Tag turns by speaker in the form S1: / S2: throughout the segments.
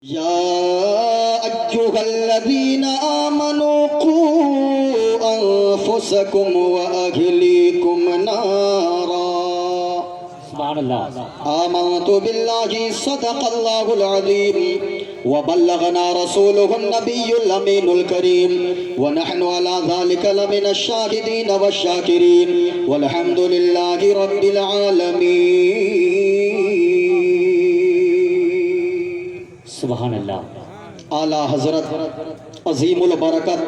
S1: या अय्युहल्लज़ीना आमनू क़ू अन्फुसकुम व अहलीकुम नारा। आमन्तु बिल्लाहि सदक़ल्लाहुल अज़ीम व बल्लगना रसूलुहुन नबियुल अमीनुल करीम व नहनु अला ज़ालिका लमिनश शाहिदीन वश्शाकिरीन वल्हम्दुलिल्लाहि रब्बिल आलमीन।
S2: सुभान अल्लाह।
S1: आला हज़रत अज़ीमुल बरकत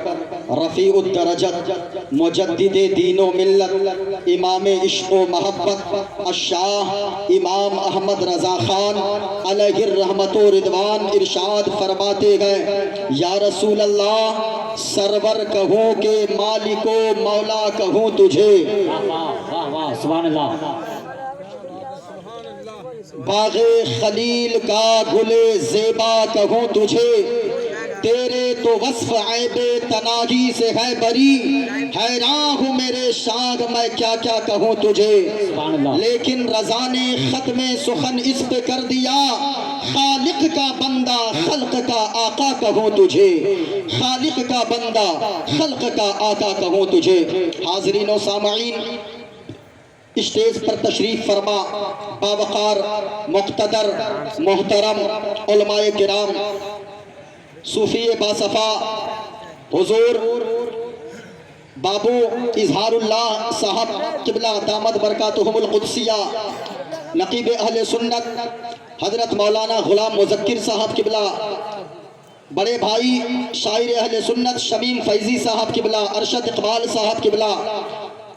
S1: रफ़ीउद दरजत मुजद्दिदे दीनो मिल्लत इमाम इश्क़ व महब्बत अशाह इमाम अहमद रज़ा ख़ान अलैहि रहमतो रिदवान इरशाद फरमाते गए, या रसूल अल्लाह सरवर कहूँ के मालिको मौला कहूँ तुझे।
S2: वाह वाह वाह सुभान अल्लाह।
S1: बाग़े खलील का गुले ज़ेबा कहूँ तुझे, तेरे तो वस्फ़ ऐबे तनाही से है बरी, हैरान हूँ मेरे शाग मैं क्या क्या कहूँ तुझे। लेकिन रज़ा ने ख़त्मे सुखन इस पे कर दिया, खालिक का बंदा खल्क का आका कहूँ तुझे, खालिक का बंदा खल्क का आका कहूँ तुझे। हाज़रीन व सामईन, स्टेज पर तशरीफ फरमा बावकार मुक़्तदर मोहतरम उलमाए किराम सूफी बासफ़ा हुज़ूर बाबू इज़हारुल्लाह साहब क़िबला दामद बरकातुहुमुल क़ुद्सिया, नक़ीब अहले सुन्नत हज़रत मौलाना ग़ुलाम मुज़क्किर साहब क़िबला, बड़े भाई शायर अहले सुन्नत शमीम फैज़ी साहब क़िबला, अरशद इक़बाल साहब क़िबला,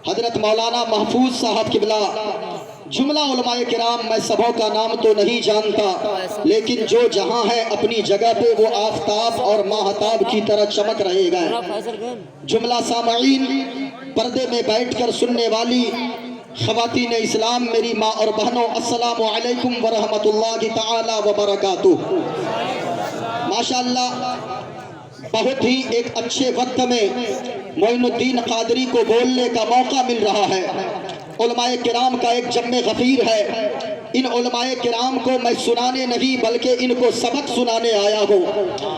S1: हज़रत मौलाना महफूज साहब क़िबला, जुमला उलमाए किराम। मैं सबों का नाम तो नहीं जानता, लेकिन जो जहाँ है अपनी जगह पे वो आफताब और माहताब की तरह चमक रहेगा। जुमला सामईन, पर्दे में बैठकर सुनने वाली ख़वातीन इस्लाम, मेरी माँ और बहनों, अस्सलामु अलैकुम व रहमतुल्लाहि तआला व बरकातुहू। माशाअल्लाह, बहुत ही एक अच्छे वक्त में मोइनुद्दीन क़ादरी को बोलने का मौका मिल रहा है। उलमाए किराम का एक जम्मे गफ़ीर है। इन उलमाए किराम को मैं सुनाने नहीं बल्कि इनको सबक सुनाने आया हूँ।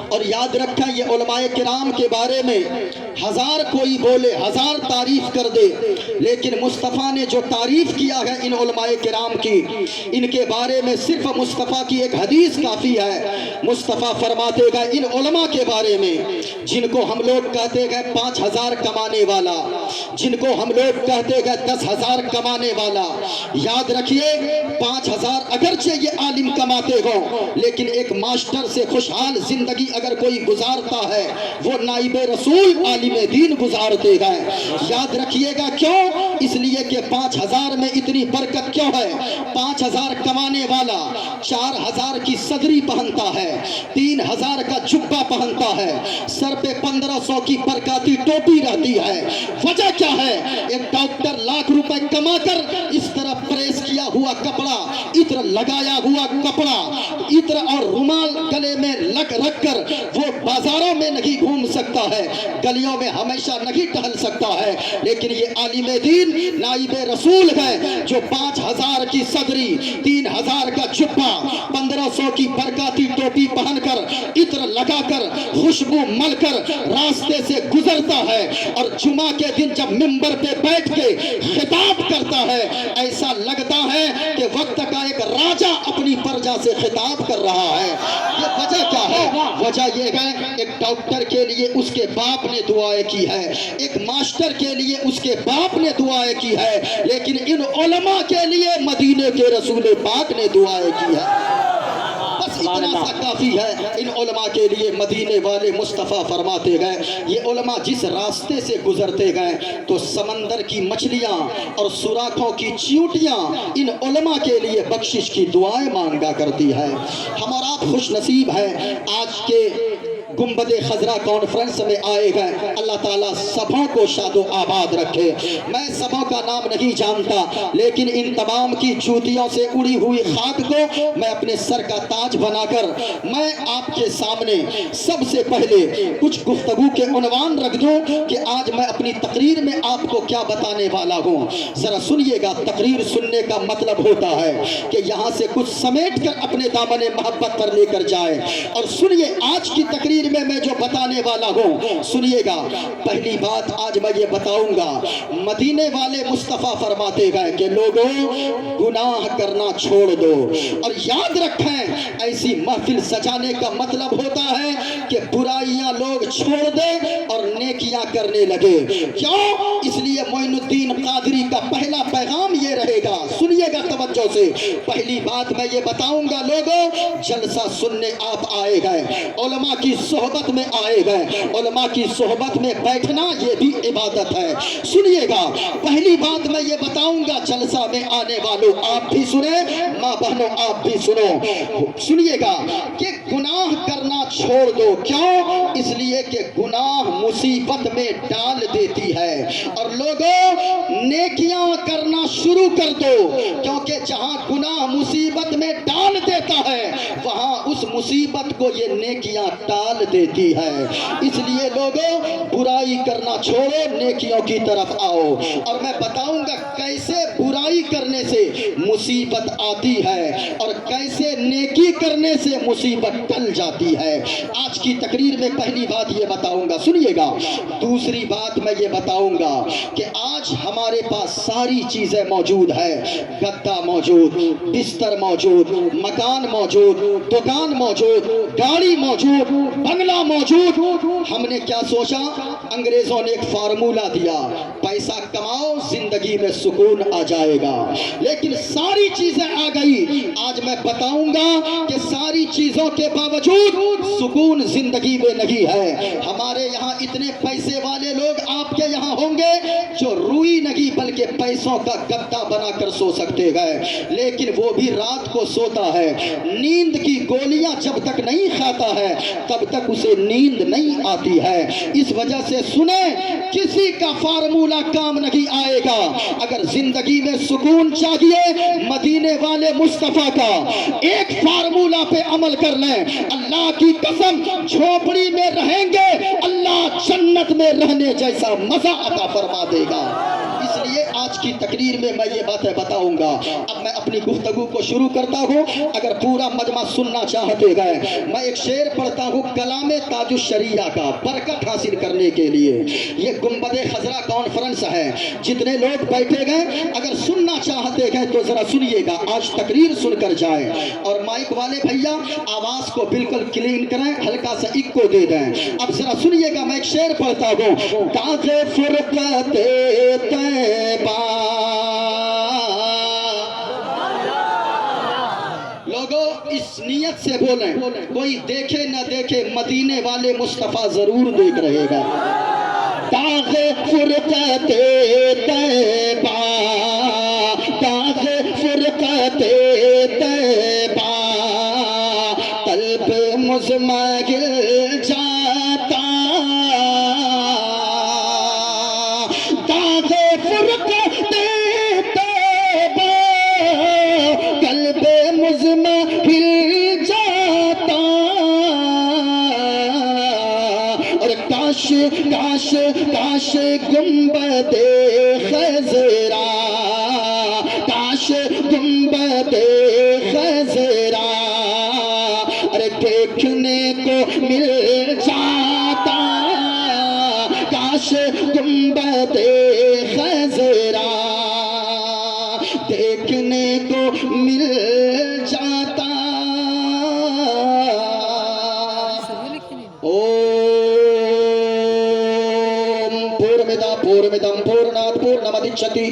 S1: और याद रखें, ये उलमाए किराम के बारे में हज़ार कोई बोले, हज़ार तारीफ़ कर दे, लेकिन मुस्तफ़ा ने जो तारीफ़ किया है इन उलमाए किराम की, इनके बारे में सिर्फ मुस्तफ़ा की एक हदीस काफ़ी है। मुस्तफ़ा फरमाते गए इन उलमा के बारे में, जिनको हम लोग कहते गए 5,000 कमाने वाला, जिनको हम लोग कहते गए 10,000 कमाने वाला, याद रखिए 5,000 अगरचे ये आलिम कमाते हो, लेकिन एक मास्टर से खुशहाल जिंदगी अगर कोई गुजारता है वो नाइबे रसूल आलिम दीन गुजारते हैं। याद रखिएगा क्यों? इसलिए कि 5,000 में इतनी बरकत क्यों है। 5,000 कमाने वाला 4,000 की सदरी पहनता है, 3,000 का जुब्बा पहनता है, सर पे 1,500 की बरकाती टोपी रहती है। वजह क्या है? एक डॉक्टर लाख रुपए कमाकर इस तरह प्रेस किया हुआ कपड़ा, इत्र लगाया हुआ कपड़ा, इत्र और रुमाल गले में रख कर वो बाजारों में नहीं घूम सकता है, गलियों में हमेशा नहीं टहल सकता है। लेकिन ये आलिम दीन नाइबे रसूल है जो 5,000 की सदरी, 3,000 का जुब्बा, 1,500 की बरकाती टोपी पहनकर, इत्र लगाकर, खुशबू मलकर रास्ते से गुजरता है और जुमा के दिन जब मिंबर पे बैठ के खिताब करता है, ऐसा लगता है कि वक्त का एक राजा अपनी प्रजा से खिताब कर रहा है। ये वजह क्या है? वजह ये है, एक डॉक्टर के लिए उसके बाप ने दुआएं की है, एक मास्टर के लिए उसके बाप ने दुआएं की है, लेकिन इन उलमा के लिए मदीने के रसूल पाक ने दुआएं की है। बस इतना सा काफ़ी है। इन उलमा के लिए मदीने वाले मुस्तफ़ा फरमाते गए, ये उलमा जिस रास्ते से गुजरते गए तो समंदर की मछलियाँ और सुराखों की चींटियाँ इन उलमा के लिए बख्शिश की दुआएं मांगा करती है। हम और आप खुश नसीब हैं। आज के गुंबदे खजरा कॉन्फ्रेंस में आए गए। अल्लाह ताला सबों को शादो आबाद रखे। मैं सबों का नाम नहीं जानता, लेकिन इन तमाम की जूतियों से उड़ी हुई खाक को मैं अपने सर का ताज बनाकर मैं आपके सामने सबसे पहले कुछ गुफ्तगू के उन्वान रख दूं कि आज मैं अपनी तकरीर में आपको क्या बताने वाला हूं। जरा सुनिएगा, तकरीर सुनने का मतलब होता है कि यहाँ से कुछ समेट कर अपने दामने मोहब्बत पर लेकर जाए। और सुनिए, आज की तकरीर में मैं जो बताने वाला हूँ, सुनिएगा। पहली बात आज मैं ये बताऊंगा, मदीने वाले मुस्तफ़ा फरमाते गए कि लोगों गुनाह करना छोड़ दो। और याद रखें, ऐसी महफिल सजाने का मतलब होता है कि बुराइयां लोग छोड़ दें और नेकियां करने लगे। क्यों? इसलिए मोइनुद्दीन कादरी का पहला पैगाम ये रहेगा, सुनिएगा तवज्जो से। पहली बात मैं ये बताऊंगा, लोगों जलसा सुनने आप आए गए, उलमा की सोहबत में आए गए। उलमा की सोहबत में बैठना ये भी इबादत है। सुनिएगा, पहली बात मैं ये बताऊंगा, जलसा में आने वालों आप भी सुने, माँ बहनों आप भी सुनो। सुनिएगा कि गुनाह करना छोड़ दो। क्यों? इसलिए कि गुनाह मुसीबत में डाल देती है। और लोगों नेकियां करना शुरू कर दो, क्योंकि जहां गुनाह मुसीबत में डाल देता है, वहां उस मुसीबत को ये नेकियां टाल देती है। इसलिए लोगों बुराई करना छोड़ो, नेकियों की तरफ आओ। और मैं बताऊंगा कैसे बुराई करने से मुसीबत आती है और कैसे नेकी करने से मुसीबत टल जाती है। आज की तकरीर में पहली बात ये बताऊंगा, सुनिएगा। दूसरी बात मैं ये बताऊंगा कि आज हमारे पास सारी चीजें मौजूद है। गद्दा मौजूद, बिस्तर मौजूद, मकान मौजूद, दुकान मौजूद, गाड़ी मौजूद, बंगला मौजूद। हमने क्या सोचा? अंग्रेजों ने एक फार्मूला दिया, पैसा कमाओ जिंदगी में सुकून आ जाएगा। लेकिन सारी चीजें आ गई। आज मैं बताऊंगा कि सारी चीजों के बावजूद सुकून जिंदगी में नहीं है। हमारे यहाँ इतने पैसे वाले लोग आपके यहाँ होंगे जो रुई नहीं बल्कि पैसों का गद्दा बनाकर सो सकते गए, लेकिन वो भी रात को सोता है। नींद की गोलियां जब तक नहीं खाता है तब तक उसे नींद नहीं आती है। इस वजह से सुने, किसी का फार्मूला काम नहीं आएगा। अगर जिंदगी में सुकून चाहिए, मदीने वाले मुस्तफा का एक फार्मूला पे अमल कर लें। अल्लाह की कसम, झोपड़ी में रहेंगे, अल्लाह जन्नत में रहने जैसा मजा अता फरमा देगा। इसलिए आज की तकरीर में मैं ये बातें बताऊंगा। अब मैं अपनी गुफ्तगू को शुरू करता हूँ। अगर पूरा मजमा सुनना चाहते गए, मैं एक शेर पढ़ता हूँ कलामे ताजुश शरिया का, बरकत हासिल करने के लिए। ये गुंबदे खजरा कॉन्फ्रेंस है, जितने लोग बैठे गए अगर सुनना चाहते गए तो जरा सुनिएगा, आज तकरीर सुनकर जाए। और माइक वाले भैया आवाज को बिल्कुल क्लीन करें, हल्का सा इको दे दें। अब जरा सुनिएगा, मैं एक शेर पढ़ता हूँ। ताजे फुरकते तैबा, लोगों इस नियत से बोलें, कोई देखे न देखे, मदीने वाले मुस्तफा जरूर देख रहेगा। ताजे फुरकते तैबा, ताजे फुरकते तैबा, कल्ब मुज़मगिल जाता, ताजे फुरकते तैबा, कल्ब मुज़मगिल जाता। और काश काश काश गुंबदे खजरा, काश गुंबदे खजरा अरे देखने को मिल जाता। काश गुंबदे खजरा देखने को मिल जाता। पूर्णमिदं पूर्णात् पूर्णमुदच्यते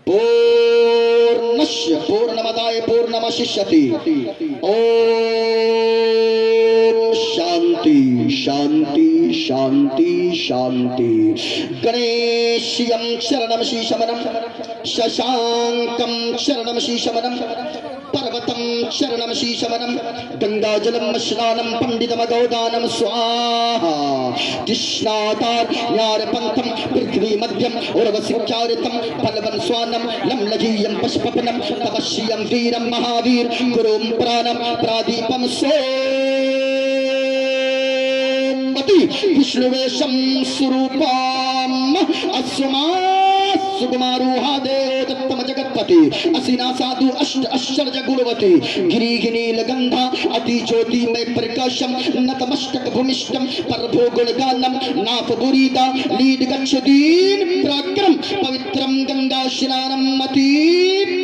S1: पूर्णस्य पूर्णमदाय पूर्णमवशिष्यते। ओम शांति शांति शांति शांति। गणेश्यं शरणं शीशमनं, शशांकं शरणं शीशमनं, पर्वतम चरणम शीशवनम गंगाजलम स्नानम पंडितमगौदानम स्वाहा कृष्णातार न्यारपंथम पृथ्वी मध्यम उर्वशिचारितम फलवन स्वानम लमलजीयम पुष्पपनम तपस्यम वीरम महावीर गुरुम प्राणम प्रादीपम सोमवती विष्णुवेशम स्वरूपम अस्मा सुकुमारूहा देव दत्तम जगत्पति असिना साधु अष्ट आश्चर्य गुणवती गिरिगिनी लगंधा अति ज्योति में प्रकाशम नतमस्तक भूमिष्ठम परभो गुणगानम नाप बुरीदा लीड गच्छदीन पराक्रम पवित्रम गंगा स्नानम अति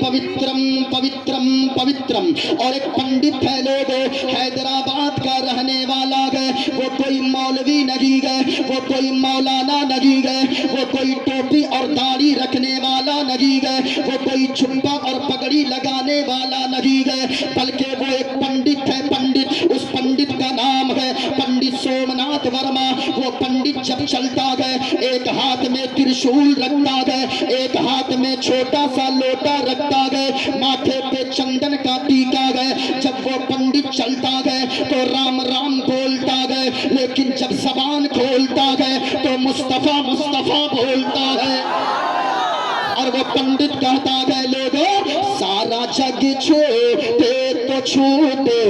S1: पवित्रम पवित्रम पवित्रम। और एक पंडित है लोगो हैदराबाद का रहने वाला है, वो कोई मौलवी नहीं है, वो कोई मौलाना नहीं है, वो कोई टोपी और दाढ़ी रखने वाला नहीं है, वो कोई जुब्बा और पगड़ी लगाने वाला नहीं है, बल्कि वो एक पंडित है। पंडित, उस पंडित का नाम है पंडित सोमनाथ वर्मा। वो पंडित जब चलता है एक हाथ में त्रिशूल रखता है, एक हाथ में छोटा सा लोटा रखता है, माथे पे चंदन का टीका है। जब वो पंडित चलता है तो राम राम बोलता है, लेकिन जब जबान खोलता है तो मुस्तफा मुस्तफा बोलता है। और वो पंडित कहता है लोगों सारा जग छूटे तो छूटे,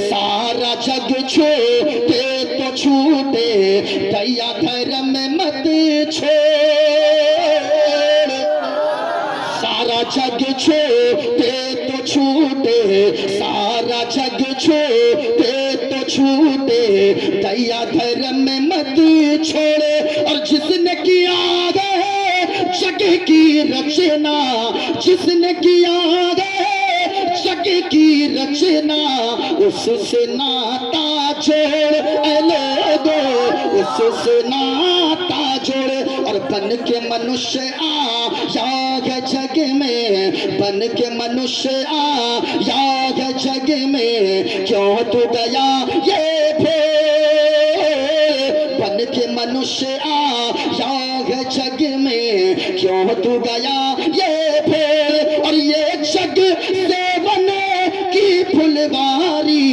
S1: सारा जग छूटे तो छूटे, दया धर्म मत छोड़। सारा जग छूटे तो छूटे, सारा जग छूटे तो छूटे, दया धर्म मत छोड़े। और जिसने किया है जग की रचना, जिसने किया है जग की रचना, उससे नाता जोड़ लोगो, उससे नाता जोड़। और बन के मनुष्य आया जग में, बन के मनुष्य आया जग में, क्यों तू गया ये बन के मनुष्य आया जग में, क्यों तू गया ये फेर। और ये जग सेवन की फुलवारी,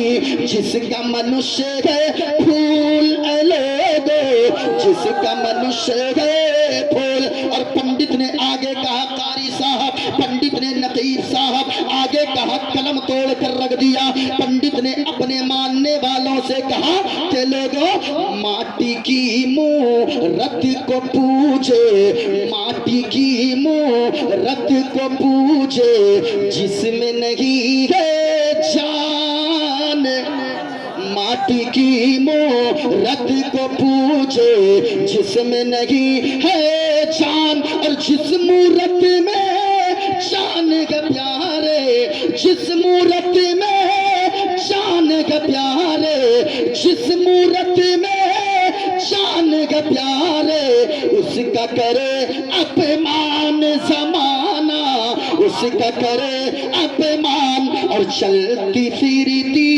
S1: जिसका मनुष्य है फूल लोगो, जिसका मनुष्य है फूल। और पंडित ने आगे कहा, कारी साहब, पंडित ने नकीब साहब आगे कहा, कलम तोड़ कर रख दिया। पंडित ने अपने मानने वालों से कहा कि लोगों माटी की मूरत को पूजे, माटी की मूरत को पूजे, जिसमें नहीं है जान। माटी की मूरत को पूजे, जिसमें नहीं है जान। और जिस मूरत में जान का प्यारे, जिस मूरत में जान का प्यारे, जिस मूरत में जान का प्यारे, उसका करे अपमान जमाना, उसका करे अपमान। और चलती फिरती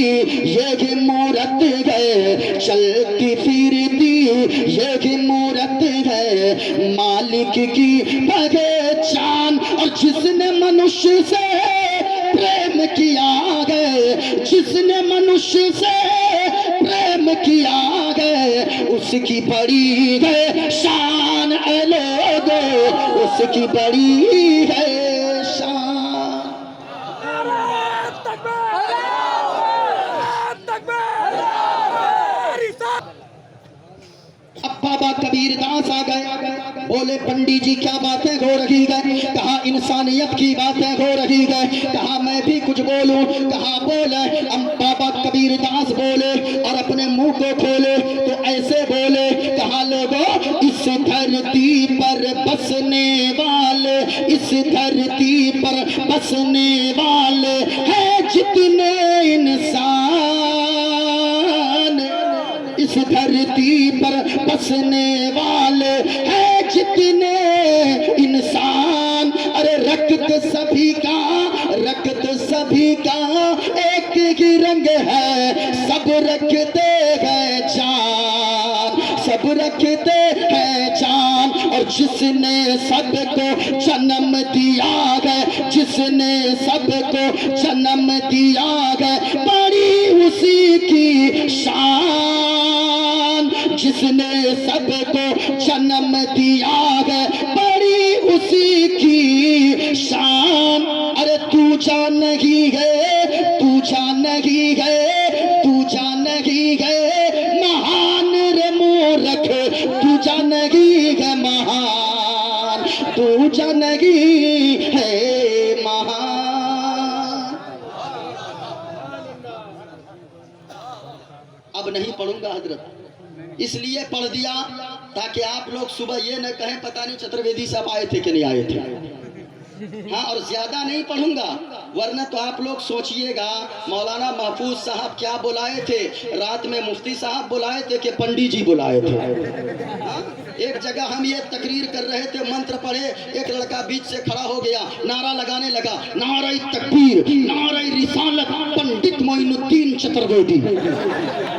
S1: ये मूरत है, चलती फिरती ये मूरत है, मालिक की पहचान। और जिसने मनुष्य से प्रेम किया है, जिसने मनुष्य से प्रेम किया है, उसकी बड़ी है शान लोगो, उसकी बड़ी है शान। अब बाबा कबीर दास आ गए, बोले पंडित जी क्या बातें हो रही है। कहा इंसानियत की बातें हो रही है। कहा मैं भी कुछ बोलूं। कहा बोले। अब बाबा कबीर दास बोले और अपने मुंह को खोले तो ऐसे बोले। कहा लोगों इस धरती पर बसने वाले, इस धरती पर बसने वाले हैं जितने इंसान, इस धरती पर बसने वाले हैं जितने इंसान। अरे रक्त सभी का, रक्त सभी का एक ही रंग है, सब रखते हैं जान, सब रखते हैं जान। और जिसने सबको जन्म दिया है, जिसने सबको जन्म दिया है, बड़ी उसी की शान। जिसने सबको जन्म दिया है, बड़ी उसी की शान। अरे तू जान नहीं है, तू जान नहीं है, तू जान नहीं है महान रे मूर्ख, तू जान नहीं है महान, तू जान नहीं है महान। अब नहीं पढ़ूंगा हजरत, इसलिए पढ़ दिया ताकि आप लोग सुबह ये न कहें पता नहीं चतुर्वेदी साहब आए थे कि नहीं आए थे। हाँ, और ज्यादा नहीं पढ़ूंगा, वरना तो आप लोग सोचिएगा मौलाना महफूज साहब क्या बुलाए थे, रात में मुफ्ती साहब बुलाए थे कि पंडित जी बुलाए थे। हाँ? एक जगह हम ये तकरीर कर रहे थे, मंत्र पढ़े, एक लड़का बीच से खड़ा हो गया, नारा लगाने लगा, नारे तकबीर, नारे रिसालत, पंडित मोइनुद्दीन चतुर्वेदी।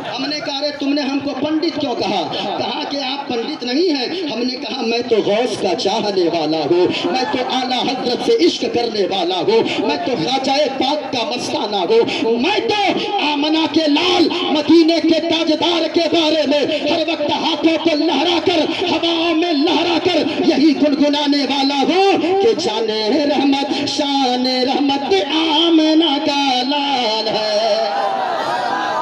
S1: हमने कहा अरे तुमने हमको पंडित क्यों कहा? कहा कि आप पंडित नहीं हैं। हमने कहा मैं तो गौस का चाहने वाला हूँ, मैं तो आला हजरत से इश्क करने वाला हूँ, मैं तो ख्वाजाए पाक का मस्ताना हूँ, मैं तो आमना के लाल मदीने के ताजदार के बारे में हर वक्त हाथों को लहरा कर, हवाओं में लहरा कर यही गुनगुनाने वाला हूँ कि जाने रहमत शान रहमत आमना का लाल है।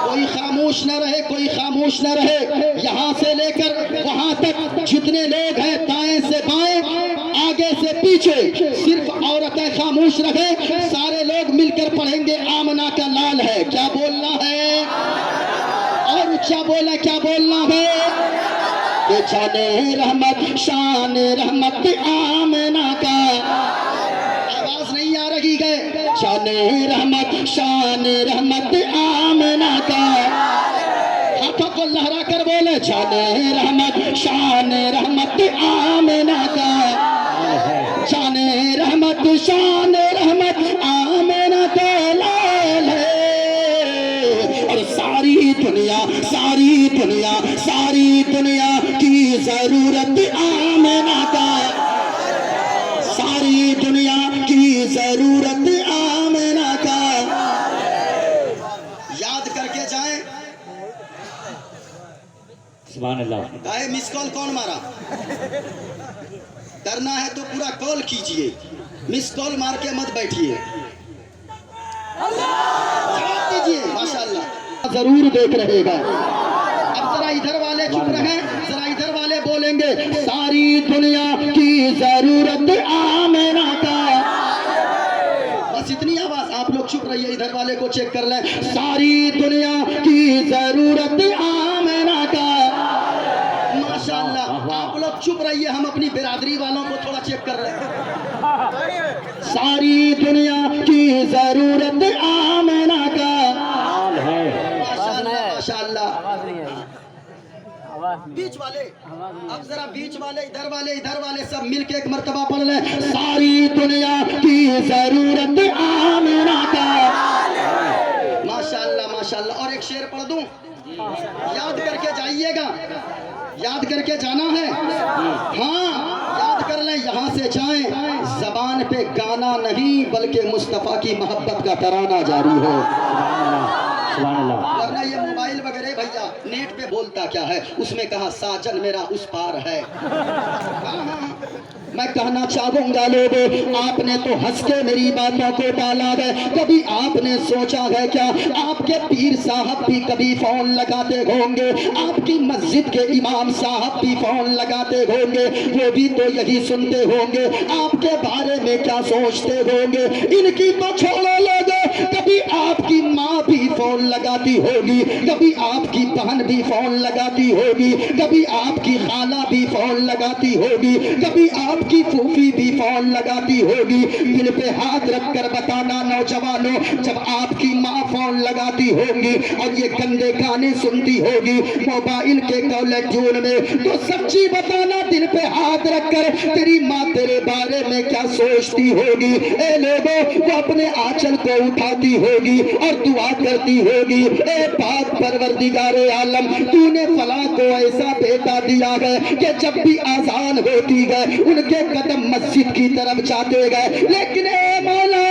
S1: कोई खामोश न रहे, कोई खामोश न रहे। यहाँ से लेकर वहाँ तक जितने लोग हैं, दाएं से बाएं, आगे से पीछे, सिर्फ औरतें खामोश रहे। सारे लोग मिलकर पढ़ेंगे आमना का लाल है। क्या बोलना है? और ऊंचा बोला, क्या बोलना है? कि जाने रहमत शान रहमत आमना का। आवाज नहीं आ रही है? जाने रहमत शान रहमत आमना का। हाथों को लहरा कर बोले, जाने रहमत शान रहमत आमना का, जाने रहमत शान रहमत आमना का लाल है। और सारी दुनिया, सारी दुनिया, सारी दुनिया की जरूरत आमना का, सारी दुनिया की जरूरत आमना का। याद करके जाएं।
S2: सुभान अल्लाह।
S1: काहे मिस कॉल कौन मारा? करना है तो पूरा कॉल कीजिए, मिस कॉल मार के मत बैठिए, जवाब दीजिए। माशाअल्लाह जरूर देख रहेगा। अब जरा इधर वाले चुप रहे, जरा इधर वाले बोलेंगे, सारी दुनिया की जरूरत आमना का। बस इतनी आवाज, आप लोग चुप रहिए, इधर वाले को चेक कर लें। सारी दुनिया की जरूरत आमना का। माशाअल्लाह, आप लोग चुप रहिए, हम अपनी बिरादरी वालों को थोड़ा चेक कर रहे हैं। सारी दुनिया की जरूरत आमना का। माशाअल्लाह माशाअल्लाह। बीच वाले, अब जरा बीच वाले, इधर वाले सब मिलके एक मर्तबा पढ़ ले, सारी दुनिया की जरूरत आमना का। माशाअल्लाह माशाअल्लाह। और एक शेर पढ़ दूं, याद करके जाइएगा, याद करके जाना है। हाँ, याद कर लें, यहाँ से जाएं, जबान पे गाना नहीं बल्कि मुस्तफ़ा की मोहब्बत का तराना जारी हो। वरना ये मोबाइल वगैरह भैया नेट पे बोलता क्या है, उसमें कहा साजन मेरा उस पार है। मैं कहना चाहूंगा लोगों, आपने तो हंस के मेरी बातों को टाला है, कभी आपने सोचा है क्या आपके पीर साहब भी कभी फोन लगाते होंगे, आपकी मस्जिद के इमाम साहब भी फोन लगाते होंगे, वो भी तो यही सुनते होंगे, आपके बारे में क्या सोचते होंगे। इनकी तो छोड़ो लोगों, कभी आपकी माँ भी फोन लगाती होगी, कभी आपकी बहन भी फोन लगाती होगी, कभी आपकी खाला भी फोन लगाती होगी, कभी आपकी फूफी भी फोन लगाती होगी। दिल पे हाथ रखकर बताना नौजवानों, जब आपकी माँ फोन लगाती होगी और ये गंदे गाने सुनती होगी मोबाइल के कॉलर ट्यून में, तो सच्ची बताना दिल पे हाथ रखकर तेरी माँ तेरे बारे में क्या सोचती होगी। ए लोगों, वो अपने आंचल को उठाती होगी और दुआ करती होगी, ए पाक परवरदिगार परवरदिगारे आलम तूने फला को ऐसा बेटा दिया है कि जब भी आजान होती है उनके कदम मस्जिद की तरफ जाते गए, लेकिन ए मौला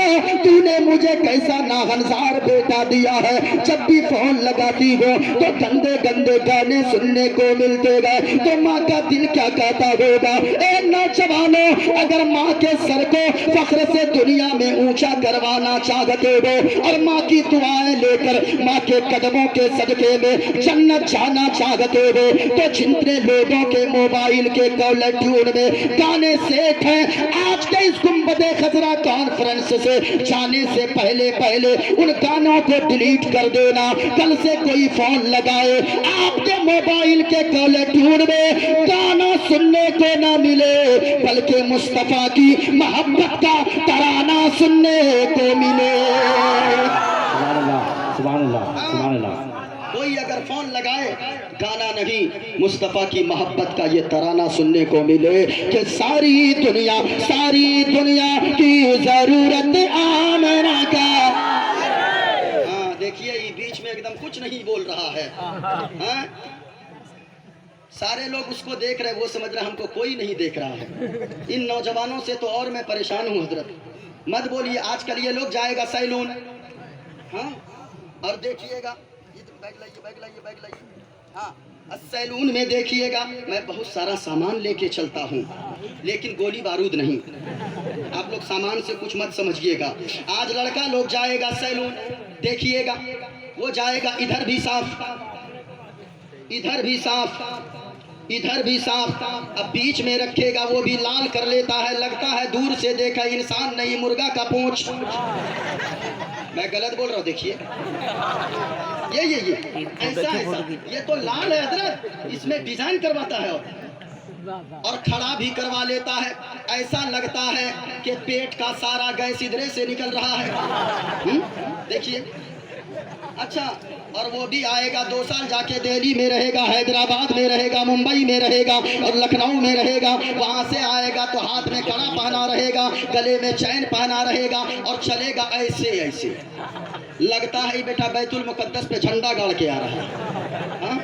S1: तूने मुझे कैसा नाहनसार बेटा दिया है, जब भी फोन लगाती हो तो गंदे गंदे गाने सुनने को मिलते गए, तो माँ का दिल क्या कहता होगा। ए नौजवानों, अगर माँ के सर को फख्र से दुनिया में ऊंचा करवाना चाहते हो और माँ की दुआएं लेकर माँ के कदमों के सदके में जन्नत जाना चाहते हो, तो जितने लोगों के मोबाइल के कॉलर ट्यून में गाने सेट हैं, आज के इस गुंबदे खजरा कॉन्फ्रेंस से जाने से पहले पहले उन गानों को डिलीट कर देना। कल से कोई फोन लगाए आपके मोबाइल के कॉलर ट्यून में गाना सुनने को ना मिले, बल्कि मुस्तफा की मोहब्बत का तराना सुनने को मिले।
S2: सुभान अल्लाह, सुभान अल्लाह, सुभान अल्लाह।
S1: कोई अगर फोन लगाए गाना नहीं, मुस्तफा की मोहब्बत का ये तराना सुनने को मिले कि सारी दुनिया की जरूरत आमना का। हाँ देखिए, ये बीच में एकदम कुछ नहीं बोल रहा है। हाँ? सारे लोग उसको देख रहे, वो समझ रहे हमको कोई नहीं देख रहा है। इन नौजवानों से तो और मैं परेशान हूँ हजरत, मत बोलिए। आजकल ये लोग जाएगा सैलून, हाँ, और देखिएगा बैग लाइए, हाँ, सैलून में देखिएगा मैं बहुत सारा सामान लेके चलता हूँ, लेकिन गोली बारूद नहीं। आप लोग सामान से कुछ मत समझिएगा। आज लड़का लोग जाएगा सैलून, देखिएगा वो जाएगा इधर भी साफ, इधर भी साफ, इधर भी साफ, अब बीच में रखेगा वो भी लाल कर लेता है, लगता है दूर से देखा इंसान नहीं मुर्गा का पूंछ। मैं गलत बोल रहा हूँ, देखिए ये ऐसा ये तो लाल है हजरत, इसमें डिजाइन करवाता है और खड़ा भी करवा लेता है, ऐसा लगता है कि पेट का सारा गैस इधरे से निकल रहा है। देखिए, अच्छा, और वो भी आएगा 2 साल जाके दिल्ली में रहेगा, हैदराबाद में रहेगा, मुंबई में रहेगा और लखनऊ में रहेगा। वहाँ से आएगा तो हाथ में कड़ा पहना रहेगा, गले में चैन पहना रहेगा और चलेगा ऐसे लगता है बेटा बैतुल मुकद्दस पे झंडा गाड़ के आ रहा है। हाँ?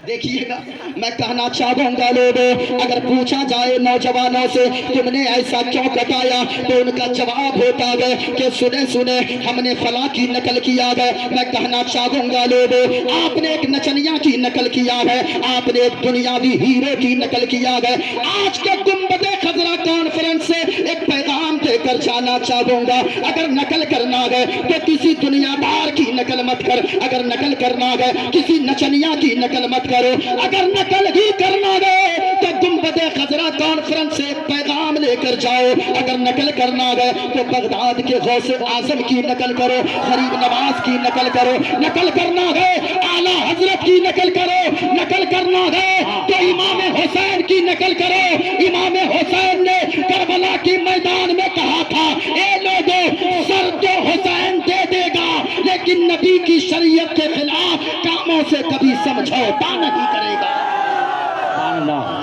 S1: देखिएगा, मैं कहना चाहूंगा लोगों, अगर पूछा जाए नौजवानों से तुमने ऐसा क्यों कटाया, तो उनका जवाब होता है कि सुने हमने फला की नकल किया है। मैं कहना चाहूंगा लोगों, आपने एक नचनिया की नकल किया है, आपने एक दुनियावी हीरो की नकल किया है। आज के गुंबदे खजरा कॉन्फ्रेंस से एक पैगाम देकर जाना चाहूंगा, अगर नकल करना है तो किसी दुनियादार की नकल मत कर, अगर नकल करना है किसी नचनिया की नकल मत करो, अगर नकल ही करना है तो गुंबदे खजरा कॉन्फ्रेंस से पैगाम लेकर जाओ। अगर नकल करना है तो बगदाद के गौसे आजम की नकल करो, गरीब नवाज की नकल करो, नकल करना है आला हजरत की नकल करो, नकल करना है तो इमाम हुसैन की नकल करो। इमाम हुसैन ने करबला के मैदान में कहा था, ए लोगों, सर तो हुसैन दे देगा लेकिन नबी की शरीयत के खिलाफ कामों से कभी समझौता नहीं करेगा।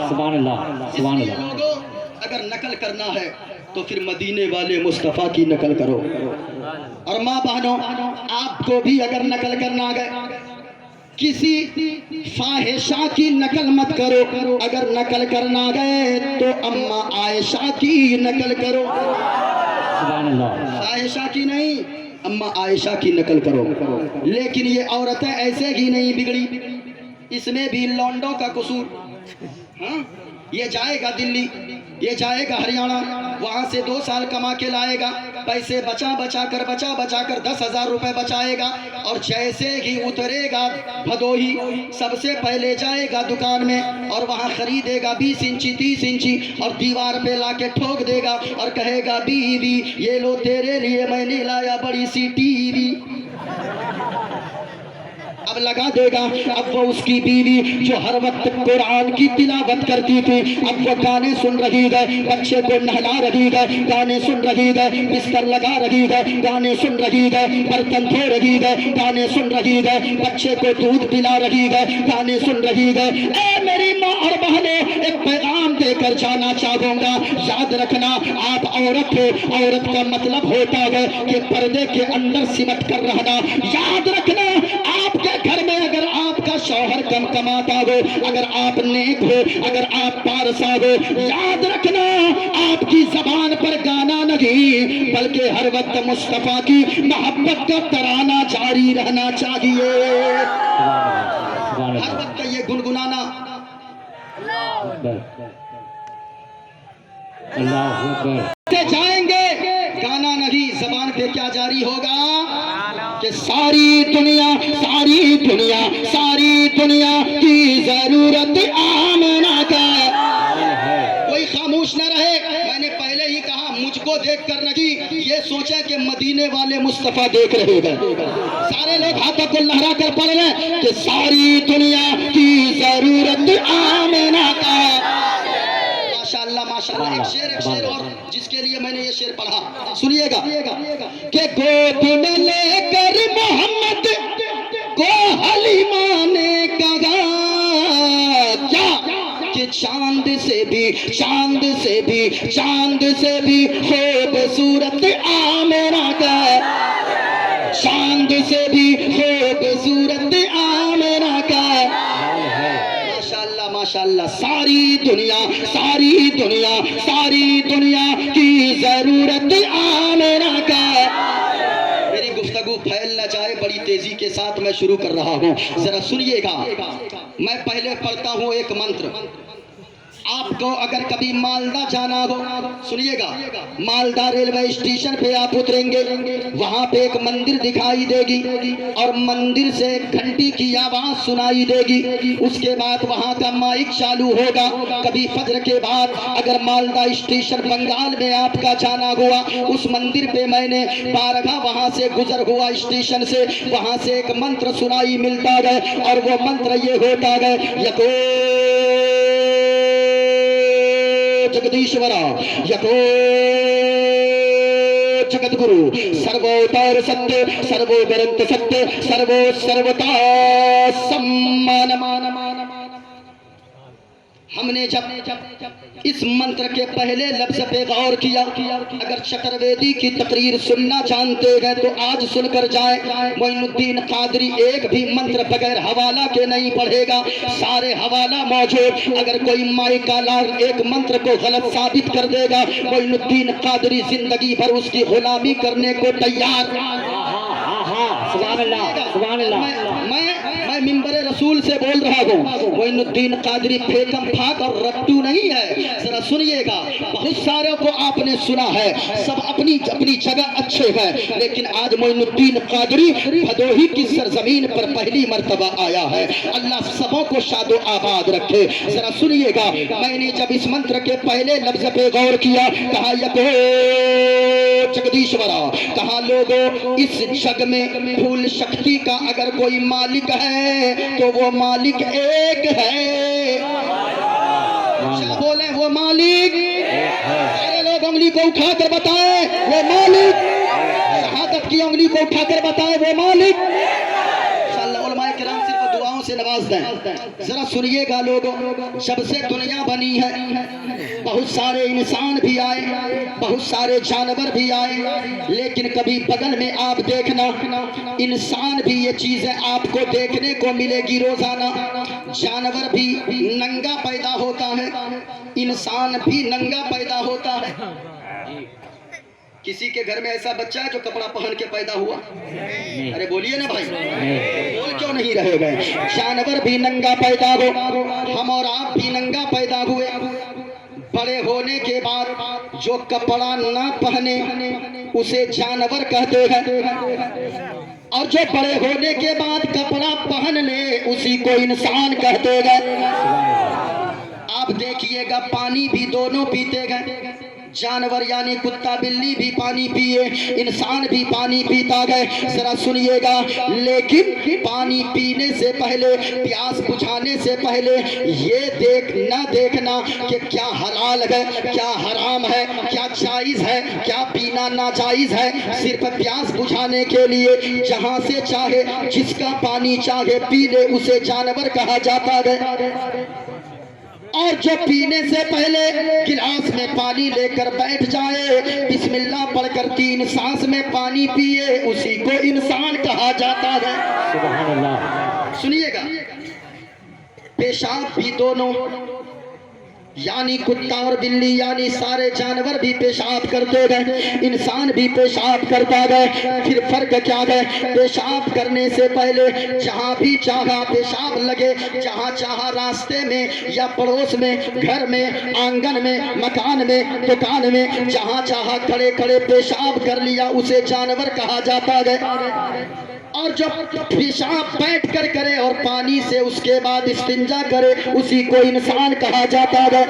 S2: सुभान अल्लाह, सुभान अल्लाह।
S1: लोगों, अगर नकल करना है तो फिर मदीने वाले मुस्तफा की नकल करो। और माँ बहनों, आपको भी अगर नकल करना है किसी फाहिशा की नकल मत करो, अगर नकल करना गए तो अम्मा आयशा की नकल करो।
S2: सुभान अल्लाह।
S1: फाहिशा की नहीं, अम्मा आयशा की नकल करो। लेकिन ये औरतें ऐसे ही नहीं बिगड़ी, इसमें भी लौंडों का कसूर। हाँ, ये जाएगा दिल्ली, ये जाएगा हरियाणा, वहाँ से 2 साल कमा के लाएगा, पैसे बचा बचा कर 10,000 रुपए बचाएगा और जैसे ही उतरेगा भदोही सबसे पहले जाएगा दुकान में और वहाँ खरीदेगा 20 इंची 30 इंची और दीवार पे लाके ठोक देगा और कहेगा बीवी ये लो तेरे लिए मैंने लाया बड़ी सी टीवी। अब लगा देगा, अब वो उसकी बीवी जो हर वक्त कुरान की तिलावत करती थी, अब वो गाने सुन रही है, बच्चे को नहला रही है, गाने सुन रही है, बिस्तर लगा रही है, गाने सुन रही है, बर्तन धो रही है, गाने सुन रही है, बच्चे को दूध पिला रही है, गाने सुन रही है। ए मेरी माँ और बहनें, एक पैगाम देकर जाना चाहूंगा, याद रखना आप औरत हो, औरत का मतलब होता है कि पर्दे के अंदर सिमट कर रहना। याद रखना आपके घर में अगर आपका शौहर कम कमाता हो, अगर आप नेक हो, अगर आप पारसा हो, याद रखना आपकी जबान पर गाना नहीं बल्कि हर वक्त मुस्तफा की मोहब्बत का तराना जारी रहना चाहिए। हर वक्त ये गुनगुनाना। से जाएंगे गाना नहीं, जबान पे क्या जारी होगा कि सारी दुनिया सारी दुनिया सारी दुनिया की जरूरत आमना का। कोई खामोश न रहे। मैंने पहले ही कहा मुझको देख कर नहीं ये सोचा कि मदीने वाले मुस्तफा देख रहे हैं। सारे लोग हाथों को लहरा कर पढ़ रहे कि सारी दुनिया की जरूरत आमना का। माशाअल्लाह माशाअल्लाह। एक शेर और जिसके लिए मैंने ये शेर पढ़ा सुनिएगा कि गोद में लेकर मोहम्मद को हलीमा ने कहा क्या कि चांद से भी खूबसूरत आमना का, चांद से भी खूबसूरत आमना का। माशाअल्लाह माशाअल्लाह। सारी दुनिया की जरूरत आमना का। मेरी गुफ्तगू फैल न जाए, बड़ी तेजी के साथ मैं शुरू कर रहा हूँ, जरा सुनिएगा। मैं पहले पढ़ता हूँ एक मंत्र। आपको अगर कभी मालदा जाना हो, सुनिएगा, मालदा रेलवे स्टेशन पे आप उतरेंगे, वहां पे एक मंदिर दिखाई देगी और मंदिर से घंटी की आवाज सुनाई देगी। उसके बाद वहां का माइक चालू होगा। कभी फजर के बाद अगर मालदा स्टेशन बंगाल में आपका जाना हुआ, उस मंदिर पे मैंने बारगाह वहां से गुजर हुआ स्टेशन से, वहां से एक मंत्र सुनाई मिलता गए और वो मंत्र ये होता गए, यको जगदीश्वरा यको जगद्गुरु सर्वोतार सत्य सर्वोपरंत सत्य सर्वो सर्वता सम्मान मान मान। हमने जब इस मंत्र के पहले लफ्ज पे गौर किया, अगर चतुर्वेदी की तकरीर सुनना चाहते हैं तो आज सुनकर जाए। मोइनुद्दीन कादरी एक भी मंत्र बगैर हवाला के नहीं पढ़ेगा, सारे हवाला मौजूद। अगर कोई माइका लाल एक मंत्र को गलत साबित कर देगा, मोइनुद्दीन कादरी जिंदगी भर उसकी गुलामी करने को तैयार। सुभान अल्लाह, सुभान अल्लाह। मैं मिंबरे रसूल से बोल रहा हूँ। मोइनुद्दीन कादरी फेकम फाक और रट्टू नहीं है, जरा सुनिएगा। बहुत सारे को आपने सुना है, सब अपनी अपनी जगह अच्छे हैं, लेकिन आज मोइनुद्दीन कादरी भदोही की सरजमीन पर पहली मर्तबा आया है। अल्लाह सबों को शादो आबाद रखे। जरा सुनिएगा, मैंने जब इस मंत्र के पहले लफ्ज पे गौर किया, कहा यको जगदीश्वरा, कहा लोगों इस जग में फूल शक्ति का अगर कोई मालिक है तो वो मालिक एक है। क्या बोले वो मालिक? सारे लोग उंगली को उठाकर बताएं वो मालिक, शहादत की उंगली को उठाकर बताएं वो मालिक। उलमाए किराम सिर्फ दुआओं से नवाज दें। जरा सुनिएगा लोगों, जब से दुनिया बनी है बहुत सारे इंसान भी आए, बहुत सारे जानवर भी आए, लेकिन कभी बगल में आप देखना इंसान भी ये चीजें आपको देखने को मिलेगी रोजाना। जानवर भी नंगा पैदा होता है, इंसान भी नंगा पैदा होता है। किसी के घर में ऐसा बच्चा है जो कपड़ा पहन के पैदा हुआ? अरे बोलिए ना भाई, बोल क्यों नहीं रहे गए? जानवर भी नंगा पैदा हो, हम और आप भी नंगा पैदा हुए। बड़े होने के बाद जो कपड़ा ना पहने उसे जानवर कहते हैं, और जो बड़े होने के बाद कपड़ा पहन ले उसी को इंसान कहते हैं। आप देखिएगा पानी भी दोनों पीते गए, जानवर यानी कुत्ता बिल्ली भी पानी पिए, इंसान भी पानी पीता गए। जरा सुनिएगा, लेकिन पानी पीने से पहले, प्यास बुझाने से पहले ये देखना कि क्या हलाल है, क्या हराम है, क्या जायज़ है, क्या पीना नाजायज़ है। सिर्फ प्यास बुझाने के लिए जहाँ से चाहे जिसका पानी चाहे पी ले उसे जानवर कहा जाता है। और जो पीने से पहले गिलास में पानी लेकर बैठ जाए, बिस्मिल्लाह पढ़कर 3 सांस में पानी पिए, उसी को इंसान कहा जाता है। सुभान अल्लाह। सुनिएगा, पेशाब भी दोनों, यानी कुत्ता और बिल्ली यानी सारे जानवर भी पेशाब करते गए, इंसान भी पेशाब करता गए। फिर फर्क क्या है? पेशाब करने से पहले जहाँ भी चाहा पेशाब लगे, जहाँ चाहा रास्ते में या पड़ोस में, घर में, आंगन में, मकान में, दुकान में, जहाँ चाहा खड़े खड़े पेशाब कर लिया, उसे जानवर कहा जाता है। और जब पेशाब बैठ कर करे और पानी से उसके बाद इस्तिंजा करे, उसी को इंसान कहा जाता है।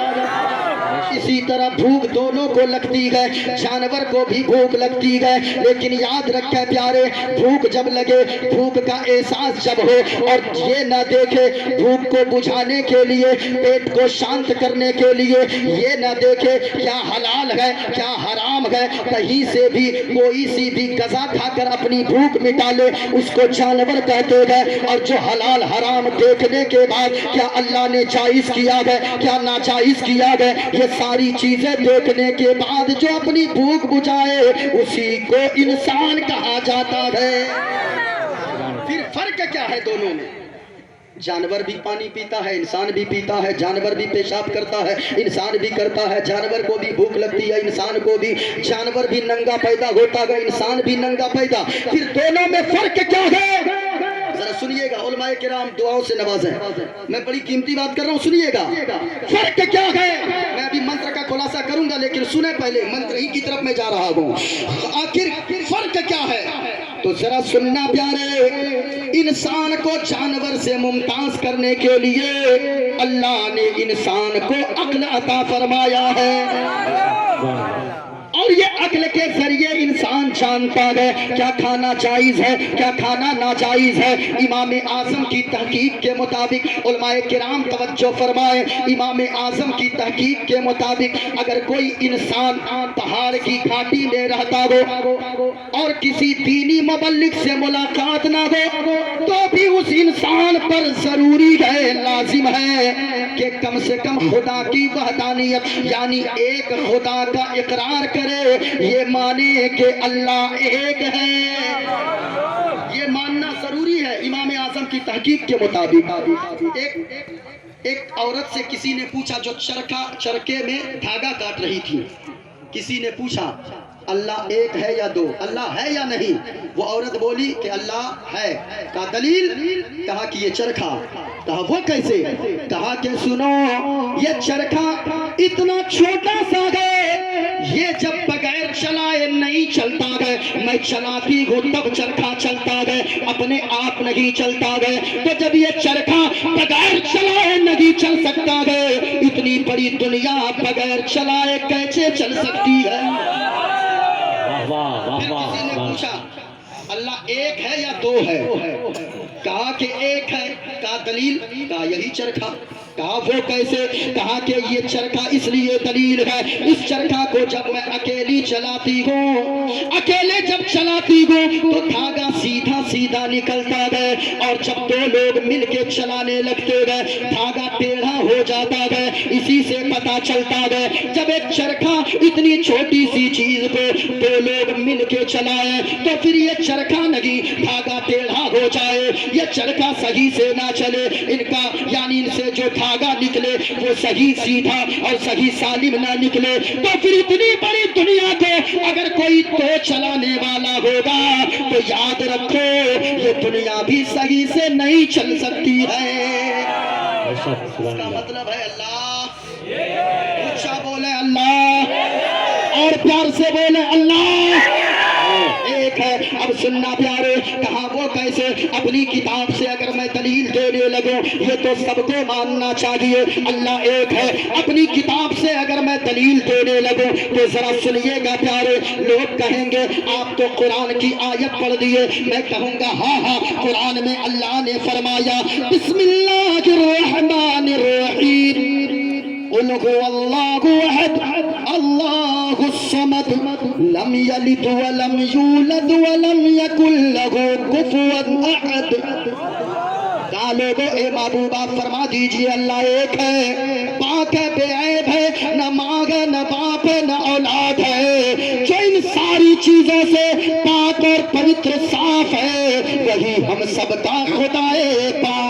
S1: इसी तरह भूख दोनों को लगती है, जानवर को भी भूख लगती है, लेकिन याद रखे प्यारे, भूख जब लगे, भूख का एहसास जब हो और ये ना देखे भूख को बुझाने के लिए, पेट को शांत करने के लिए, ये ना देखे क्या हलाल है क्या हराम है, कहीं से भी कोई सी भी गजा खाकर अपनी भूख मिटा ले, उसको जानवर कहते हैं। और जो हलाल हराम देखने के बाद क्या अल्लाह ने जायज किया है क्या नाजायज किया है, ये सारी चीजें देखने के बाद जो अपनी भूख बुझाए, उसी को इंसान कहा जाता है। फिर फर्क क्या है दोनों में? जानवर भी पानी पीता है, इंसान भी पीता है, जानवर भी पेशाब करता है, इंसान भी करता है, जानवर को भी भूख लगती है, इंसान को भी, जानवर भी नंगा पैदा होता है, इंसान भी नंगा पैदा। फिर दोनों में फर्क क्या है? जरा सुनिएगा, उलमाए किराम दुआओं से नवाजे, मैं बड़ी कीमती बात कर रहा हूँ, सुनिएगा फर्क क्या है। मैं अभी मंत्र का खुलासा करूंगा, लेकिन सुने पहले, मंत्र ही की तरफ मैं जा रहा हूँ। आखिर फर्क क्या है तो जरा सुनना प्यारे। इंसान को जानवर से मुमताज करने के लिए अल्लाह ने इंसान को अक्ल अता फरमाया है, और ये अक्ल के जरिए इंसान जानता है क्या खाना जायज है क्या खाना नाजायज है। इमाम आजम की तहकीक के मुताबिक, उलमाए किराम तवज्जो फरमाए, इमाम आजम की तहकीक के मुताबिक अगर कोई इंसान पहाड़ की घाटी में रहता हो और किसी दीनी मुबल्लिग से मुलाकात ना हो, तो भी उस इंसान पर जरूरी है, लाजिम है कि कम से कम खुदा की वहदानियत यानी एक खुदा का इकरार करे, ये माने कि अल्लाह एक है, ये मानना जरूरी है। इमाम आजम की तहकीक के मुताबिक एक औरत से किसी ने पूछा जो चरखे में धागा काट रही थी, किसी ने पूछा अल्लाह एक है या दो, अल्लाह है या नहीं? वो औरत बोली कि अल्लाह है। कहा दलील? कहा कि ये चरखा। कहा वो कैसे? कहा कि सुनो, ये चरखा इतना छोटा सा है, ये जब बगैर चलाए नहीं चलता है, मैं चलाती हूँ तब चरखा चलता है, अपने आप नहीं चलता है। तो जब ये चरखा बगैर चलाए नहीं चल सकता है, इतनी बड़ी दुनिया बगैर चलाए कैसे चल सकती है? किसी ने पूछा अल्लाह एक है या दो है? कहा कि एक है। कहा दलील? कहा यही चरखा। कहा वो कैसे? कहा कि ये चरखा इसलिए दलील है, इस चरखा को जब मैं अकेली चलाती हूँ, अकेले जब चलाती हूँ तो धागा सीधा सीधा निकलता है, और जब दो लोग मिलके चलाने लगते हैं धागा टेढ़ा हो जाता है। इसी से पता चलता है जब एक चरखा इतनी छोटी सी चीज को दो लोग मिलके चलाए तो फिर ये चरखा नहीं धागा टेढ़ा हो जाए, ये चरखा सही से ना चले, इनका यानी इनसे जो धागा निकले वो सही सीधा और सही सालिम ना निकले, तो फिर इतनी बड़ी दुनिया को अगर कोई तो चलाने वाला होगा तो याद रखो ये दुनिया भी सही से नहीं चल सकती है। इसका मतलब है अल्लाह। ऊंचा बोले अल्लाह, और प्यार से बोले अल्लाह एक है। अब सुनना प्यारे, कहा वो कैसे? अपनी किताब से अगर मैं दलील देने लगूं, ये तो सबको मानना चाहिए अल्लाह एक है। अपनी किताब से अगर मैं दलील देने लगूं तो जरा सुनिएगा प्यारे, लोग कहेंगे आप तो कुरान की आयत पढ़ दिए, मैं कहूंगा हाँ हाँ, कुरान में अल्लाह ने फरमाया बिस्मिल्लाहिर्रहमानिर्रहीम, कुल हुवल्लाहु अहद अल्लाहुस समद लम यलिद व लम यूलद व लम यकुल लहू कुफुवन अहद। लोगो ए महबूबा फरमा दीजिए अल्लाह एक है, पाक है, बेऐब है, न माँ है न बाप है न औलाद है, जो इन सारी चीजों से पाक और पवित्र साफ है, वही हम सबका खुदाए पाक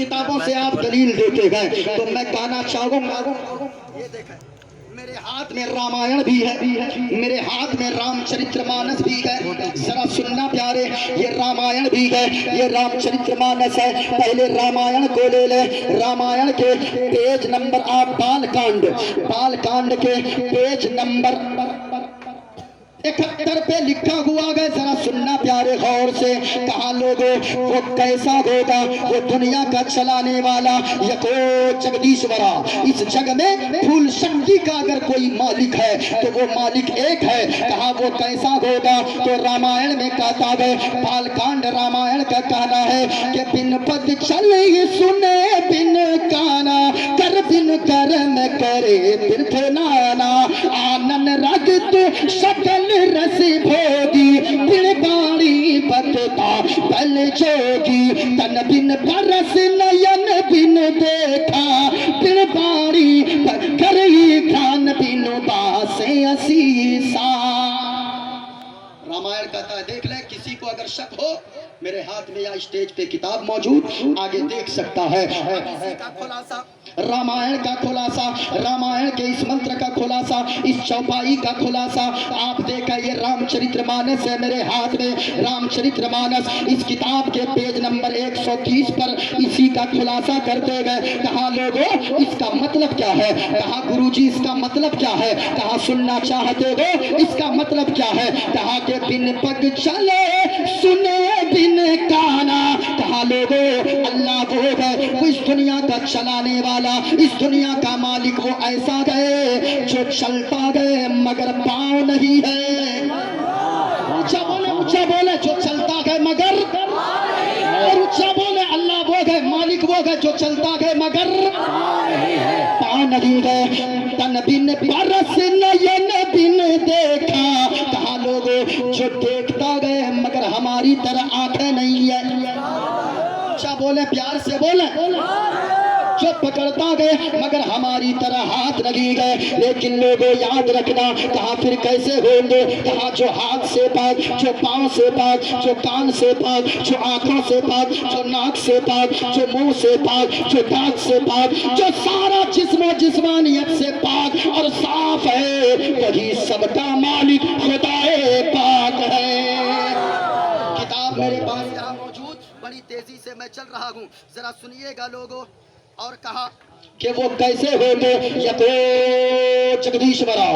S1: किताबों से आप दलील देते गए। तो मैं कहना चाहूंगा, ये देखें मेरे हाथ में रामायण भी है, मेरे हाथ में रामचरितमानस भी है। जरा सुनना प्यारे, ये रामायण भी है, ये रामचरितमानस है। पहले रामायण को ले ले। रामायण के पेज नंबर आप बालकांड के पेज नंबर 71 पे लिखा हुआ है। जरा सुनना प्यारे गौर से। कहा लोगों, वो कैसा होगा, वो दुनिया का चलाने वाला यको जगदीश्वरा। इस जग में फूल शक्ति का अगर कोई मालिक है तो वो मालिक एक है। कहा वो कैसा होगा, तो रामायण में कहता है, बालकांड रामायण का कहना है कि बिन पद चले सुने बिन काना, कर बिन कर्म करे तीर्थ नाना, आनन रगत सकल रस भोगी, बिन पानी बतता बल जोगी, तन बिन परस नयन बिन देखा, बिन पानी करई खान बिन बासे असीसा। रामायण कहता है, देख ले, किसी को अगर शक हो, मेरे हाथ में या स्टेज पे किताब मौजूद, आगे देख सकता है। का खुलासा, रामायण का खुलासा, रामायण के इस मंत्र का खुलासा, इस चौपाई का खुलासा आप देखा। ये रामचरितमानस है मेरे हाथ में, रामचरितमानस। इस किताब के पेज नंबर 130 पर इसी का खुलासा करते गए। कहा लोगों, इसका मतलब क्या है? कहा गुरुजी, इसका मतलब क्या है? कहा सुनना चाहते हो, इसका मतलब क्या है? कहा कि बिन पग चले सुने बिन काना। कहा लोगों, अल्लाह वो है, वो इस दुनिया का चलाने वाला, इस दुनिया का मालिक वो ऐसा गए जो चलता गए मगर पाँव नहीं है। ऊंचा बोले जो चलता गए मगर, और ऊंचा बोले अल्लाह वो है, मालिक वो है जो चलता गए मगर पाँव नहीं गए। तन बिन परस नयन बिन देखा। कहा लोगों, जो देखता गए मगर हमारी तरह आंखें नहीं है। ऊंचा बोले, प्यार से बोले, जो पकड़ता गए मगर हमारी तरह हाथ नहीं गए। लेकिन लोगों याद रखना, कहा फिर कैसे होंगे? कहा जो हाथ से पाक, जो पांव से पाक, जो कान से पाक, जो आंखों से पाक, जो नाक से पाक, जो मुंह से पाक, जो दांत से पाक, जो सारा जिस्म जिस्मानियत से पाक और साफ है, वही सबका मालिक खुदाए पाक है। किताब मेरे पास यहाँ मौजूद, बड़ी तेजी से मैं चल रहा हूँ, जरा सुनिएगा लोगों। और कहा कि वो कैसे होंगे? यको जगदीश्वरा।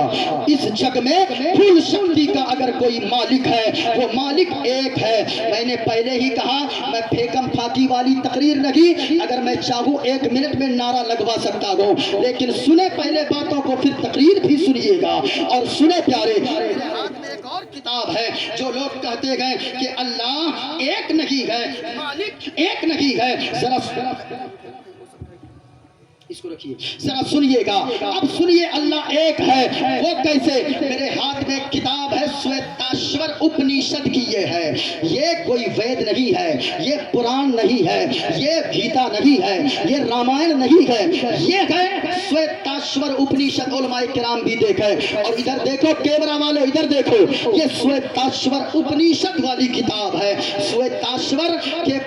S1: इस जग में फूल शक्ति का अगर कोई मालिक है, वो मालिक एक है। मैंने पहले ही कहा, मैं फेकम फाकी वाली तकरीर नहीं, अगर मैं चाहूँ 1 मिनट में नारा लगवा सकता हूँ, लेकिन सुने पहले बातों को, फिर तकरीर भी सुनिएगा। और सुने प्यारे, मेरे हाथ में एक और किताब है। जो लोग कहते गए कि अल्लाह एक नहीं है, मालिक एक नहीं है, जरा इसको रखिए, जरा सुनिएगा। अब सुनिए, अल्लाह एक है, वो कैसे? मेरे हाथ में किताब है, श्वेताश्वर उपनिषद की ये है। ये कोई वेद नहीं है, ये पुराण नहीं है, ये गीता नहीं है, ये रामायण नहीं है, ये है श्वेताश्वर उपनिषद। उलमाए किराम भी देखे। और इधर देखो कैमरा वाले, इधर देखो, ये श्वेताश्वर उपनिषद वाली किताब है। श्वेताश्वर के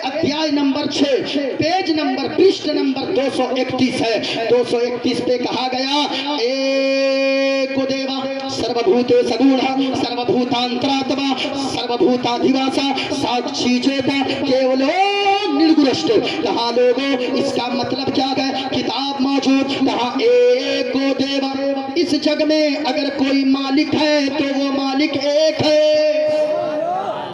S1: अध्याय नंबर 6, पेज नंबर, पृष्ठ नंबर 231 है। 231 पे कहा गया, एको देवा सर्वभूते सगुण सर्वभूतांतरात्मा सर्वभूताधिवासा साक्षी चेता केवलो निर्गुणष्ट। कहा लोगों, इसका मतलब क्या है? किताब मौजूद। कहा एको देवा, इस जग में अगर कोई मालिक है तो वो मालिक एक है।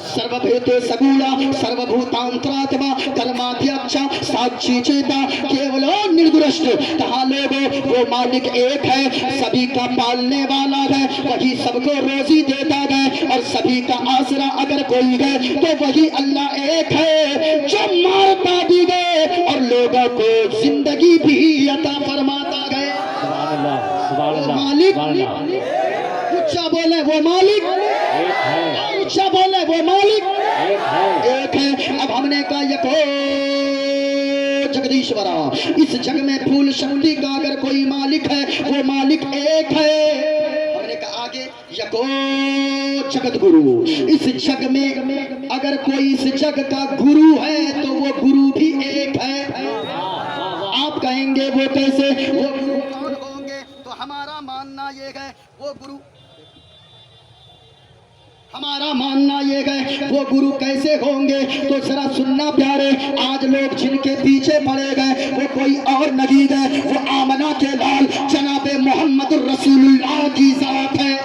S1: सर्वभूते सगुणा सर्वभूतांतरात्मा कर्माध्यक्ष साक्षी चेता केवलो निर्गुणष्ट। कहा लोगों, वो मालिक एक है, सभी का पालने वाला है, वही सबको रोजी देता है, और सभी का आसरा अगर कोई है तो वही अल्लाह एक है, जो मारता भी गए और लोगों को जिंदगी भी अता फरमाता गए। मालिक, ऊंचा बोले वो मालिक ऊंचा बोले वो मालिक एक है। अब हमने कहा यको जगदीश्वरा, इस जग में फूल शक्ति का अगर कोई मालिक है, वो मालिक एक है। हमने कहा आगे यको जगत गुरु। इस जग में अगर कोई इस जग का गुरु है तो वो गुरु भी एक है। आप कहेंगे वो कैसे? वो गुरु कौन होंगे? तो हमारा मानना ये है वो गुरु, हमारा मानना ये है वो गुरु कैसे होंगे? तो जरा सुनना प्यारे, आज लोग जिनके पीछे पड़े गए वो कोई और नहीं गए, वो आमना के लाल जनाबे मोहम्मद रसूलुल्लाह की जात है।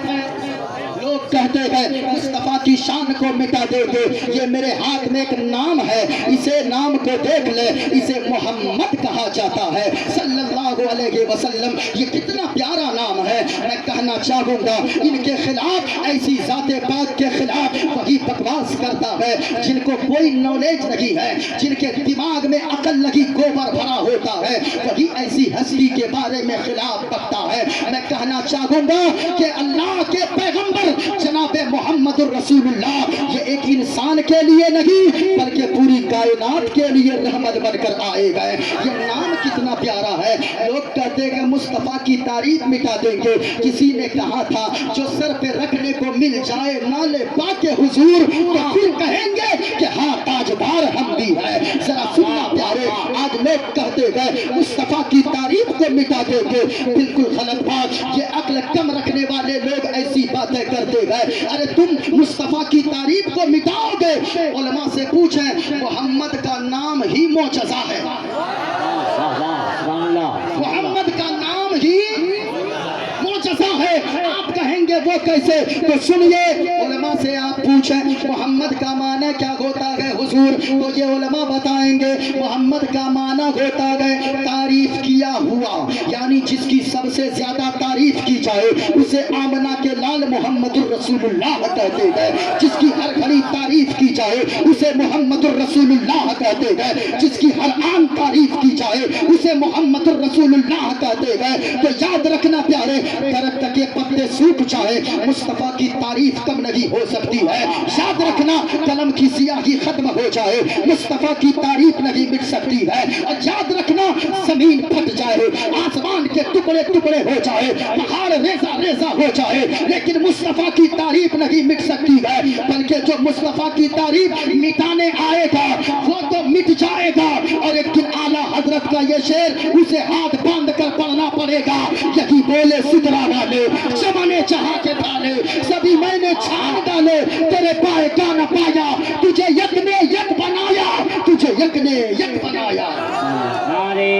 S1: लोग कहते हैं मुस्तफा की शान को मिटा दोगे, ये मेरे हाथ में एक नाम है, इसे नाम को देख ले, इसे मोहम्मद कहा जाता है सल्लल्लाहु अलैहि वसल्लम। ये कितना प्यारा नाम है। मैं कहना चाहूंगा इनके खिलाफ, ऐसी जाते पाक के खिलाफ वही बकवास करता है जिनको कोई नॉलेज नहीं है, जिनके दिमाग में अकल लगी गोबर भरा होता है, वही ऐसी हस्ती के बारे में खिलाफ बकता है। मैं कहना चाहूंगा कि अल्लाह के पैगंबर जनाबे मोहम्मद रसूलुल्लाह ये एक इंसान के लिए नहीं बल्कि पूरी कायनात के लिए रहमत बनकर आए गए। ये नाम कितना प्यारा है। लोग कहते हैं मुस्तफा की तारीफ मिटा देंगे। किसी ने कहा था जो सर पे रखने को मिल जाए नाले पाके हुजूर तो फिर कहेंगे कि हाँ ताजदार हम भी है। जरा सुनना प्यारे, आज लोग कहते गए मुस्तफा की तारीफ को मिटा देंगे, बिल्कुल गलत बात। ये अक्ल कम रखने वाले लोग ऐसी बातें करते गए। अरे तुम मुस्तफा की तारीफ को मिटाओगे? उलमा से पूछें, मोहम्मद का नाम ही मोजज़ा है, मोहम्मद का नाम ही मोजज़ा है। आप कहेंगे वो कैसे? तो सुनिए, उलमा से आप पूछें मोहम्मद का माना क्या होता है हुजूर, तो ये उलमा बताएंगे मोहम्मद का माना होता है तारीफ किया हुआ, यानी जिसकी सबसे ज्यादा तारीफ की जाए उसे आमना के लाल मोहम्मद रसूलुल्लाह कहते हैं। जिसकी हर घड़ी तारीफ की जाए उसे मोहम्मद रसूलुल्लाह कहते हैं। जिसकी हर आन तारीफ की जाए उसे मोहम्मद रसूलुल्लाह कहते हैं। तो याद रखना प्यारे, दरख्त के पत्ते सूख जाए मुस्तफा की तारीफ कम नहीं हो सकती है। याद रखना, कलम की सियाही खत्म हो जाए मुस्तफा की तारीफ नहीं मिट सकती है। और याद रखना, जमीन फट जाए, आसमान के टुकड़े टुकड़े हो जाए, पहाड़ रेजा रेजा हो जाए, लेकिन मुस्तफा की तारीफ नहीं मिट सकती है। बल्कि जो मुस्तफा की तारीफ मिटाने आएगा वो तो मिट जाएगा। और एक दिन आला हजरत का ये शेर उसे हाथ बांध कर पढ़ना पड़ेगा। यही बोले सुतरा वाले जमाने चाहा के डाले, सभी मैंने छान डाले, तेरे पाए का न पाया, तुझे यक ने यक बनाया, तुझे यक ने यक बनाया।
S2: नारे